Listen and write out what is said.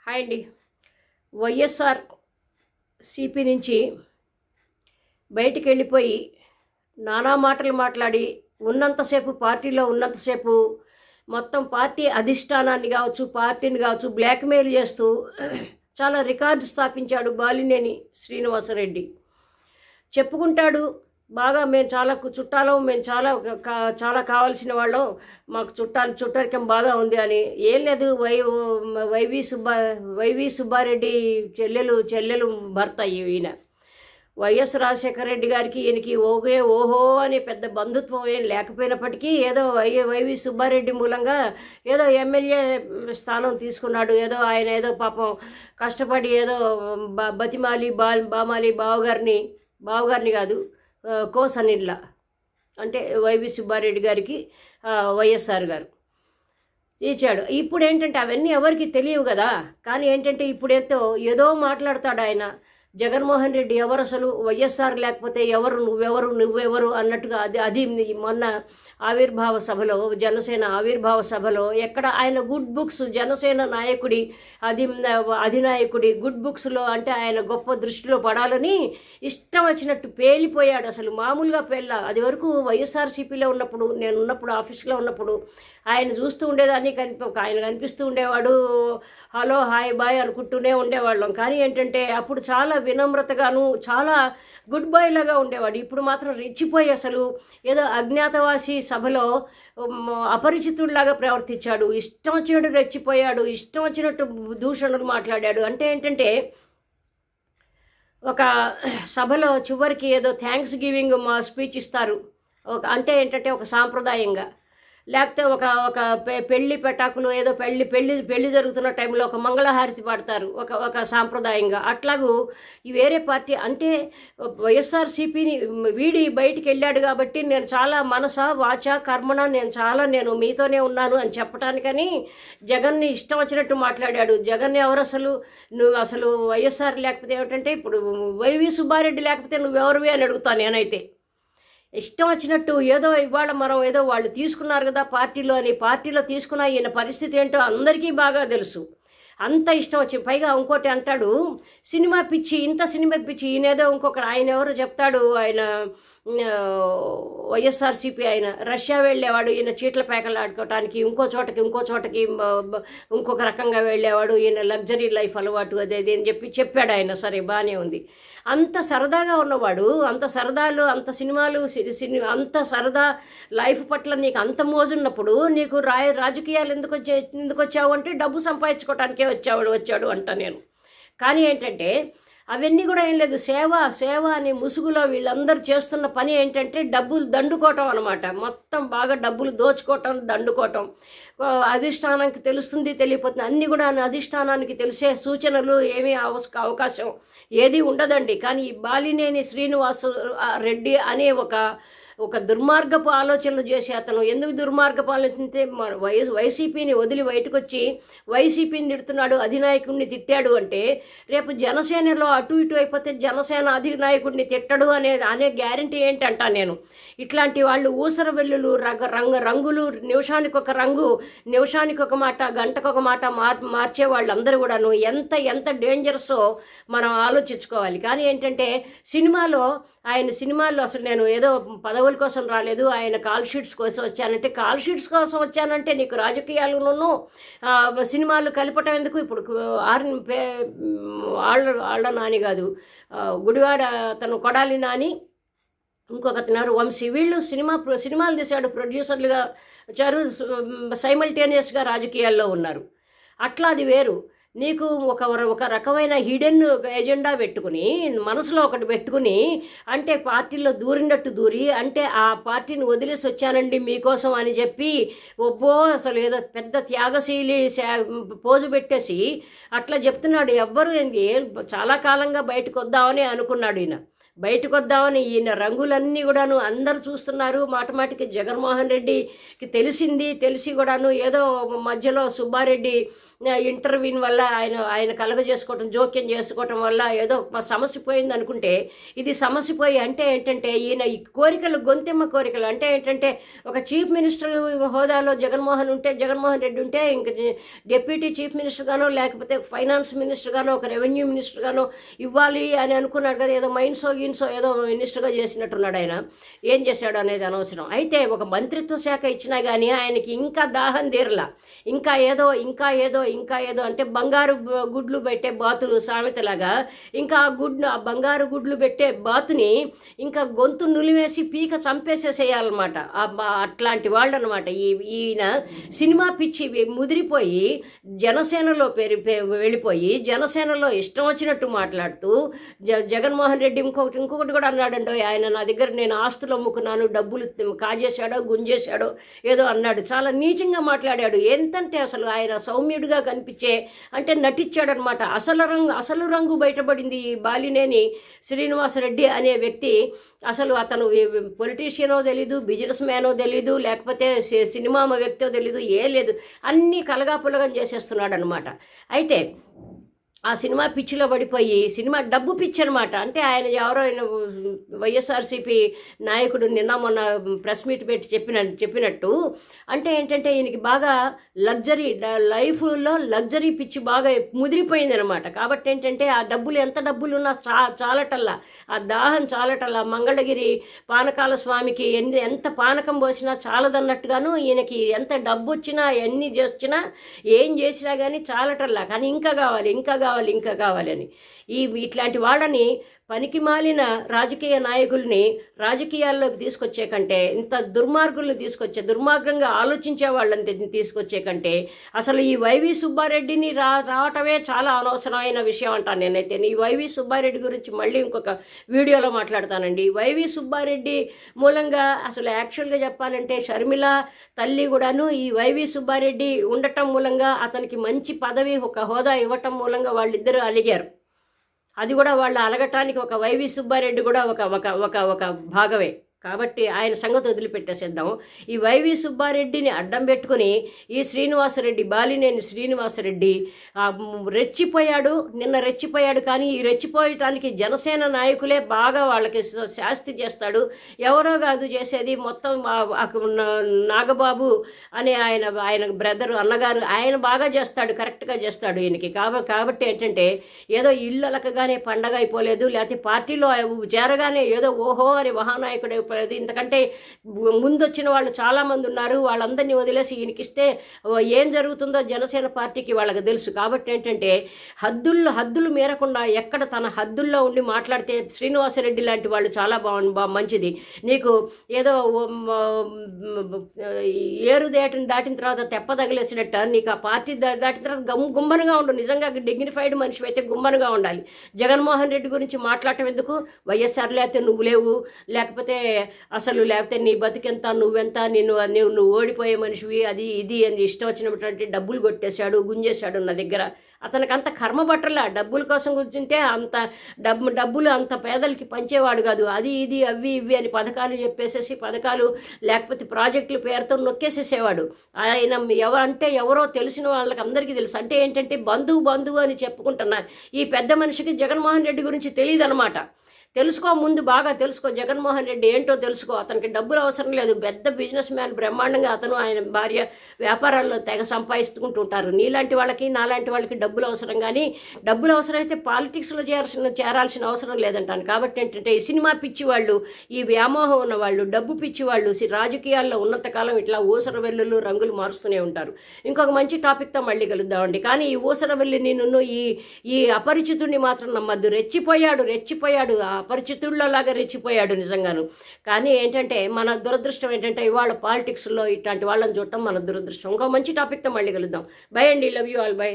Hi అండి. YSR CP నుంచి బయటికి వెళ్ళిపోయి నానా మాటలు మాట్లాడి ఉన్నంతసేపు పార్టీలో ఉన్నంతసేపు మొత్తం పార్టీ అధిష్టానాన్ని కావచ్చు పార్టీని కావచ్చు బ్లాక్మెయిల్ చేస్తూ చాలా రికార్డు స్థాపించాడు బాలినేని శ్రీనివాసరెడ్డి. చెప్పుకుంటాడు బాగా మేము చాలా చుట్టాలం, మేము చాలా కావాల్సిన వాళ్ళం, మాకు చుట్టరికం బాగా ఉంది అని. ఏం లేదు, వైవి సుబ్బారెడ్డి చెల్లెలు భర్త ఈయన. వైఎస్ రాజశేఖర రెడ్డి గారికి ఈయనకి ఓహో అనే పెద్ద బంధుత్వం ఏం లేకపోయినప్పటికీ ఏదో వైవి సుబ్బారెడ్డి మూలంగా ఏదో ఎమ్మెల్యే స్థానం తీసుకున్నాడు. ఏదో ఆయన ఏదో పాపం కష్టపడి ఏదో బతిమాలి బావగారిని కాదు కోసనిళ్ళ అంటే వైవి సుబ్బారెడ్డి గారికి వైఎస్ఆర్ గారు ఇచ్చాడు. ఇప్పుడు ఏంటంటే అవన్నీ ఎవరికి తెలియవు కదా. కానీ ఏంటంటే ఇప్పుడు ఏదో మాట్లాడతాడు ఆయన. జగన్మోహన్ రెడ్డి ఎవరు అసలు, వైఎస్ఆర్ లేకపోతే ఎవరు, నువ్వెవరు అన్నట్టుగా అది మొన్న ఆవిర్భావ సభలో, జనసేన ఆవిర్భావ సభలో ఎక్కడ ఆయన గుడ్ బుక్స్, జనసేన నాయకుడి అధినాయకుడి గుడ్ బుక్స్లో అంటే ఆయన గొప్ప దృష్టిలో పడాలని ఇష్టం వచ్చినట్టు పేలిపోయాడు. అసలు మామూలుగా అది వరకు వైఎస్ఆర్సీపీలో ఉన్నప్పుడు, నేను ఉన్నప్పుడు ఆఫీస్లో ఉన్నప్పుడు ఆయన చూస్తూ ఉండేదాన్ని, ఆయన కనిపిస్తూ ఉండేవాడు, హలో హాయ్ బాయ్ అనుకుంటూనే ఉండేవాళ్ళం. కానీ ఏంటంటే అప్పుడు చాలా వినమ్రతగాను చాలా గుడ్ బాయ్ లాగా ఉండేవాడు. ఇప్పుడు మాత్రం రెచ్చిపోయి అసలు ఏదో అజ్ఞాతవాసి సభలో అపరిచితుడిలాగా ప్రవర్తించాడు. ఇష్టం వచ్చినట్టు రెచ్చిపోయాడు, ఇష్టం వచ్చినట్టు దూషణలు మాట్లాడాడు. అంటే ఏంటంటే ఒక సభలో చివరికి ఏదో థ్యాంక్స్ గివింగ్ స్పీచ్ ఇస్తారు, అంటే ఏంటంటే ఒక సాంప్రదాయంగా, లేకపోతే ఒక పెళ్లి పెటాకులు ఏదో పెళ్లి జరుగుతున్న టైంలో ఒక మంగళహారతి పాడతారు ఒక సాంప్రదాయంగా. అట్లాగూ ఈ వేరే పార్టీ అంటే వైఎస్ఆర్సీపీని వీడి బయటికి వెళ్ళాడు కాబట్టి నేను చాలా మనస వాచ కర్మణ నేను మీతోనే ఉన్నాను అని చెప్పడానికని జగన్ని ఇష్టం వచ్చినట్టు మాట్లాడాడు. జగన్ ఎవరు అసలు, నువ్వు అసలు వైఎస్ఆర్ లేకపోతే ఏమిటంటే ఇప్పుడు వైవి సుబ్బారెడ్డి లేకపోతే నువ్వెవరివి అని అడుగుతాను నేనైతే. ఇష్టం వచ్చినట్టు ఏదో ఇవాళ మనం ఏదో వాళ్ళు తీసుకున్నారు కదా పార్టీలో తీసుకున్న ఈయన పరిస్థితి ఏంటో అందరికీ బాగా తెలుసు. అంత ఇష్టం వచ్చి పైగా ఇంకోటి అంటాడు సినిమా పిచ్చి, ఇంత సినిమా పిచ్చి. ఈయనేదో ఆయన ఎవరో చెప్తాడు, ఆయన వైఎస్ఆర్సీపీ ఆయన రష్యా వెళ్ళేవాడు, ఈయన చీట్ల పేకలు ఆడుకోవటానికి ఇంకో చోటకి ఇంకొక రకంగా వెళ్ళేవాడు, ఈయన లగ్జరీ లైఫ్ అలవాటు అదే అని చెప్పాడు ఆయన. సరే బాగానే ఉంది. అంత సరదాగా ఉన్నవాడు, అంత సరదాలు, అంత సినిమాలు, అంత సరదా లైఫ్ పట్ల నీకు అంత మోజున్నప్పుడు నీకు రాజకీయాలు ఎందుకు వచ్చావు అంటే డబ్బు సంపాదించుకోవటానికే వచ్చాడు అంట నేను. కానీ ఏంటంటే అవన్నీ కూడా ఏం లేదు, సేవ అనే ముసుగులో వీళ్ళందరూ చేస్తున్న పని ఏంటంటే డబ్బులు దండుకోవటం అనమాట. మొత్తం బాగా డబ్బులు దోచుకోవటం, దండుకోవటం. అధిష్టానానికి తెలుస్తుంది, తెలియపోతుంది, అన్నీ కూడా అధిష్టానానికి తెలిసే సూచనలు ఏమీ అవకాశం ఏది ఉండదండి. కానీ ఈ బాలినేని శ్రీనివాస రెడ్డి అనే ఒక దుర్మార్గపు ఆలోచనలు చేసి అతను ఎందుకు దుర్మార్గపు ఆలోచించే వైసీపీని వదిలి బయటకు వచ్చి వైసీపీని తిడుతున్నాడు, అధినాయకుడిని తిట్టాడు అంటే రేపు జనసేనలో అటు ఇటు అయిపోతే జనసేన అధినాయకుడిని తిట్టడు అనే గ్యారంటీ ఏంటంటా నేను. ఇట్లాంటి వాళ్ళు ఊసర వెల్లులు రంగులు నిమిషానికి ఒక రంగు, నిమిషానికి ఒక మాట, గంటకు ఒక మాట మార్చే వాళ్ళందరూ కూడాను ఎంత డేంజరసో మనం ఆలోచించుకోవాలి. కానీ ఏంటంటే సినిమాలో అసలు నేను ఏదో పదవుల కోసం రాలేదు, ఆయన కాల్ షీట్స్ కోసం వచ్చానంటే, కాల్ షీట్స్ కోసం వచ్చానంటే నీకు రాజకీయాలను సినిమాలు కలపటం ఎందుకు? ఇప్పుడు ఆళ్ళ నాని కాదు, గుడివాడ అతను కొడాలి నాని, ఇంకొకతన్నారు వంశీ, వీళ్ళు సినిమాలు తీశాడు, ప్రొడ్యూసర్లుగా వచ్చారు, సైమల్టేనియస్గా రాజకీయాల్లో ఉన్నారు. అట్లా అది వేరు. నీకు ఒక రకమైన హిడెన్ ఎజెండా పెట్టుకుని మనసులో ఒకటి పెట్టుకుని అంటే పార్టీలో దూరి అంటే ఆ పార్టీని వదిలేసి వచ్చానండి మీకోసం అని చెప్పి అసలు ఏదో పెద్ద త్యాగశీలి పోజు పెట్టేసి అట్లా చెప్తున్నాడు. ఎవ్వరు చాలా కాలంగా బయటకు వద్దామని అనుకున్నాడు ఈయన. బయటకు వద్దామని ఈయన రంగులన్నీ కూడాను అందరూ చూస్తున్నారు. మాటమాటికి జగన్మోహన్ రెడ్డికి తెలిసి కూడాను ఏదో మధ్యలో సుబ్బారెడ్డి ఇంటర్వ్యూని వల్ల ఆయన కలగజేసుకోవటం, జోక్యం చేసుకోవటం వల్ల ఏదో సమస్య పోయింది అనుకుంటే, ఇది సమస్య పోయి అంటే ఏంటంటే ఈయన ఈ కోరికలు గొంతెమ్మ కోరికలు అంటే ఏంటంటే ఒక చీఫ్ మినిస్టర్ హోదాలో జగన్మోహన్ రెడ్డి ఉంటే ఇంక డిప్యూటీ చీఫ్ మినిస్టర్ గానో లేకపోతే ఫైనాన్స్ మినిస్టర్ గానో ఒక రెవెన్యూ మినిస్టర్ గానో ఇవ్వాలి అని అనుకున్నాడు కదా. ఏదో మైన్సో ఏదో మినిస్టర్గా చేసినట్టున్నాడు. ఆయన ఏం చేశాడు అనేది అనవసరం. అయితే ఒక మంత్రిత్వ శాఖ ఇచ్చినా కానీ ఆయనకి ఇంకా దాహం తీరలా. ఇంకా ఏదో అంటే బంగారు గుడ్లు పెట్టే బాతులు సామెతలాగా ఇంకా ఆ బంగారు గుడ్లు పెట్టే బాతుని ఇంకా గొంతు నులివేసి పీక చంపేసేసేయాలన్నమాట. అట్లాంటి వాళ్ళు అనమాట. ఈయన సినిమా పిచ్చి ముదిరిపోయి జనసేనలో వెళ్ళిపోయి జనసేనలో ఇష్టం వచ్చినట్టు మాట్లాడుతూ జగన్మోహన్ రెడ్డి ఇంకొకటి కూడా అన్నాడండో. ఆయన నా దగ్గర నేను ఆస్తులు అమ్ముకున్నాను, డబ్బులు కాజేశాడో గుంజేశాడో ఏదో అన్నాడు. చాలా నీచంగా మాట్లాడాడు. ఎంతంటే అసలు ఆయన సౌమ్యుడిగా కనిపించే అంటే నటించాడనమాట. అసలు రంగు బయటపడింది. ఈ బాలినేని శ్రీనివాసరెడ్డి అనే వ్యక్తి అసలు అతను పొలిటీషియనో తెలీదు, బిజినెస్ మ్యానో తెలీదు, లేకపోతే సినిమా వ్యక్తో తెలీదు, లేదు అన్నీ కలగాపులగం చేసేస్తున్నాడు అనమాట. అయితే ఆ సినిమా పిచ్చిలో పడిపోయి సినిమా డబ్బు పిచ్చి అనమాట. అంటే ఆయన ఎవరో వైఎస్ఆర్సీపీ నాయకుడు నిన్న మొన్న ప్రెస్ మీట్ పెట్టి చెప్పినట్టు అంటే ఏంటంటే ఈయనకి బాగా లగ్జరీ లైఫ్లో లగ్జరీ పిచ్చి బాగా ముదిరిపోయింది అనమాట. కాబట్టి ఏంటంటే ఆ డబ్బులు ఎంత డబ్బులు ఉన్నా చాలటల్లా, ఆ దాహం చాలటల్లా. మంగళగిరి పానకాల స్వామికి ఎంత పానకం పోసినా చాలదన్నట్టుగాను ఈయనకి ఎంత డబ్బు వచ్చినా ఎన్ని వచ్చినా ఏం చేసినా కానీ చాలటల్లా. కానీ ఇంకా కావాలని ఇట్లాంటి వాళ్ళని పనికిమాలిన రాజకీయ నాయకుల్ని రాజకీయాల్లోకి తీసుకొచ్చే కంటే, ఇంత దుర్మార్గుల్ని దుర్మార్గంగా ఆలోచించే వాళ్ళని తీసుకొచ్చే కంటే అసలు ఈ వైవి సుబ్బారెడ్డిని రావటమే చాలా అనవసరమైన విషయం అంటాను నేనైతే. ఈ వైవి సుబ్బారెడ్డి గురించి మళ్ళీ ఇంకొక వీడియోలో మాట్లాడతానండి. వైవి సుబ్బారెడ్డి మూలంగా అసలు యాక్చువల్గా చెప్పాలంటే షర్మిల తల్లి కూడాను ఈ వైవి సుబ్బారెడ్డి ఉండటం మూలంగా అతనికి మంచి పదవి ఒక హోదా ఇవ్వటం మూలంగా వాళ్ళిద్దరూ అలిగారు. అది కూడా వాళ్ళు అలగటానికి ఒక వైవి సుబ్బారెడ్డి కూడా ఒక భాగమే. కాబట్టి ఆయన సంగతి వదిలిపెట్టేసేద్దాం. ఈ వైవి సుబ్బారెడ్డిని అడ్డం పెట్టుకుని ఈ బాలినేని శ్రీనివాసరెడ్డి రెచ్చిపోయాడు. కానీ ఈ రెచ్చిపోయటానికి జనసేన నాయకులే బాగా వాళ్ళకి శాస్తి చేస్తాడు. ఎవరో కాదు చేసేది, మొత్తం నాగబాబు అనే ఆయన బ్రదరు అన్నగారు ఆయన బాగా చేస్తాడు, కరెక్ట్గా చేస్తాడు ఈయనకి. కాబట్టి ఏంటంటే ఏదో ఇల్లు అలకగానే పండగ అయిపోలేదు, లేకపోతే పార్టీలో చేరగానే ఏదో ఓహో అని మహానాయకుడు అయిపోలేదు. ఇంతకంటే ముందు వచ్చిన వాళ్ళు చాలామంది ఉన్నారు. వాళ్ళందరినీ వదిలేసి ఈయనకిస్తే ఏం జరుగుతుందో జనసేన పార్టీకి వాళ్ళకి తెలుసు. కాబట్టి ఏంటంటే హద్దులు మేరకుండా ఎక్కడ తన హద్దుల్లో ఉండి మాట్లాడితే శ్రీనివాసరెడ్డి లాంటి వాళ్ళు చాలా మంచిది. నీకు ఏదో ఏరు దాటిన తర్వాత తెప్ప తగిలేసినట్ట నీకు ఆ పార్టీ దాటిన తర్వాత గుమ్మనగా ఉండు. నిజంగా డిగ్నిఫైడ్ మనిషి అయితే గుమ్మనగా ఉండాలి. జగన్మోహన్ రెడ్డి గురించి మాట్లాడటం ఎందుకు? వైఎస్ఆర్ లేకపోతే నువ్వు లేవు, లేకపోతే నీ బతికెంత, నువ్వెంత, నువ్వు ఓడిపోయే మనిషివి, అది ఇది అని ఇష్టం వచ్చినటువంటి డబ్బులు కొట్టేశాడు, గుంజేశాడు నా దగ్గర. అతనికి అంత కర్మ పట్టలే. డబ్బుల కోసం కూర్చుంటే అంత డబ్బులు అంత పేదలకి పంచేవాడు కాదు. అది ఇది అవి ఇవి అని పథకాలు చెప్పేసేసి లేకపోతే ప్రాజెక్టుల పేరుతో నొక్కేసేసేవాడు. ఆయన ఎవరో తెలిసిన వాళ్ళకి అందరికీ తెలుసు. అంటే ఏంటంటే బంధువు అని చెప్పుకుంటున్నా ఈ పెద్ద మనిషికి జగన్మోహన్ రెడ్డి గురించి తెలియదు అనమాట. ముందు బాగా తెలుసుకో. జగన్మోహన్ రెడ్డి ఏంటో తెలుసుకో. అతనికి డబ్బులు అవసరం లేదు. పెద్ద బిజినెస్ మ్యాన్, బ్రహ్మాండంగా అతను ఆయన భార్య వ్యాపారాల్లో తెగ సంపాదించుకుంటూ ఉంటారు. నాలాంటి వాళ్ళకి డబ్బులు అవసరం. కానీ డబ్బులు అవసరమైతే పాలిటిక్స్లో చేరాల్సిన అవసరం లేదంటాను. కాబట్టి ఏంటంటే ఈ సినిమా పిచ్చి వాళ్ళు, ఈ వ్యామోహం ఉన్న వాళ్ళు, డబ్బు పిచ్చి వాళ్ళు రాజకీయాల్లో ఉన్నంతకాలం ఇట్లా ఊసరవెల్లులు రంగులు మారుస్తూనే ఉంటారు. ఇంకొక మంచి టాపిక్తో మళ్ళీ కలుద్దామండి. కానీ ఈ ఊసరవెల్లి ఈ అపరిచితుడిని మాత్రం నమ్మద్దు. రెచ్చిపోయాడు అపరిచితుల్లోలాగా రెచ్చిపోయాడు నిజంగాను. కానీ ఏంటంటే మన దురదృష్టం ఏంటంటే ఇవాళ పాలిటిక్స్లో ఇట్లాంటి వాళ్ళని చూడటం మన దురదృష్టం. ఇంకో మంచి టాపిక్తో మళ్ళీ కలుద్దాం. బై అండి. Love you all. బై.